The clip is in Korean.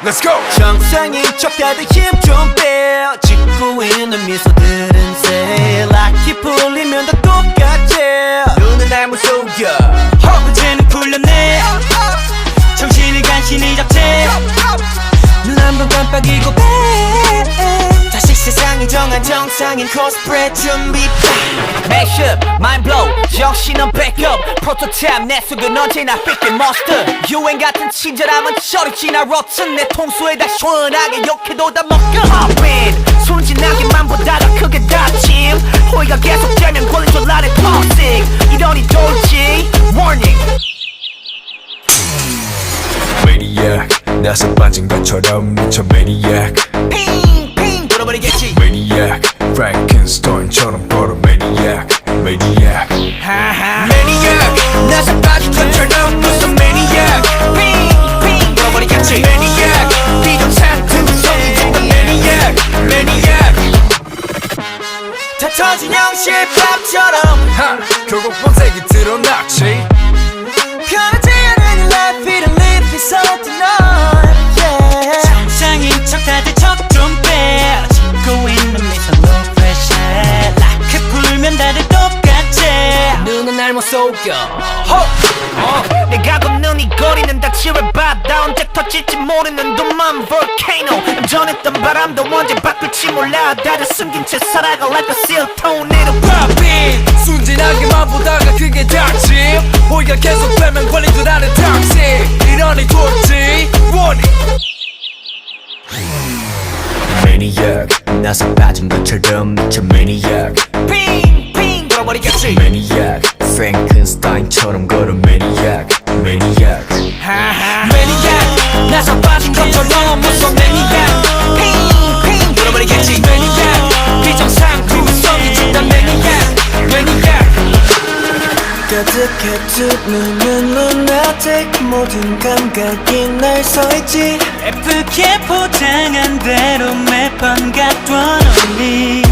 Let's go. 정상인 척 다들 힘 좀 빼. 짓고 있는 미소들은 say 락이 풀리면 다 똑같지. 눈은 날 무속여. 이제는 풀렸네. 정신을 간신히 잡채. 눈 한 번 깜빡이고 빼. 다시 세상이 정한 정상인 코스프레 준비. Mashup, mind blow, 정신은 backup. 프로토타입 내 속은 언제나 삐끗 monster. 유행 같은 친절함은 저리 지나 rotten. 내 통수에다 시원하게 욕해도 다 먹여. Hop in, 순진하게만 보다가 크게 다침. 호의가 계속되면 걸린 줄 아는 toxic. 이러니 돌지, warning. Maniac, 나서 빠진 것처럼 미쳐 Maniac. 핑핑 돌아버리겠지. Maniac, Frankenstein처럼 걸어 Maniac. Maniac, Maniac, 나서 빠진 것처럼 무슨 Maniac. 핑핑 돌아버리겠지. Maniac, 비정상품 성이 된다 Maniac. Maniac, 다 터진 형실밥처럼 결국 본색이 드러났지. 변하지 않은 life, it live is so tonight. Yeah. 정상인 척 다들 척 좀 빼. 짓고 있는 미소 no pressure. 락해 풀면 다들 똑같지. 눈은 날 못 속여. 내가 걷는 이 거리는 다 지뢰바다. 언제 터질지 모르는 둠만 volcano. 전했던 바람도 언제 바뀔지 몰라. 다들 숨긴 채 살아가 like a seal tornado. Poppin', 순진하게만 보다가 그게 닥침. 호의가 계속되면 걸린 줄 아는 toxic. 이러니 돌지 warning. Maniac, 나서 빠진 것처럼 미쳐 Maniac. 핑핑 돌아버리겠지. Maniac, Frankenstein처럼 걸어 Maniac. Maniac, Maniac, 나서 빠진 것처럼 무슨 Maniac. 핑핑 돌아버리겠지. Maniac, 비정상품 성이 준다 Maniac. Maniac. 가득해 두 눈은 lunatic. 모든 감각이 날 서있지. 예쁘게 포장한 대로 매번 갖던 only.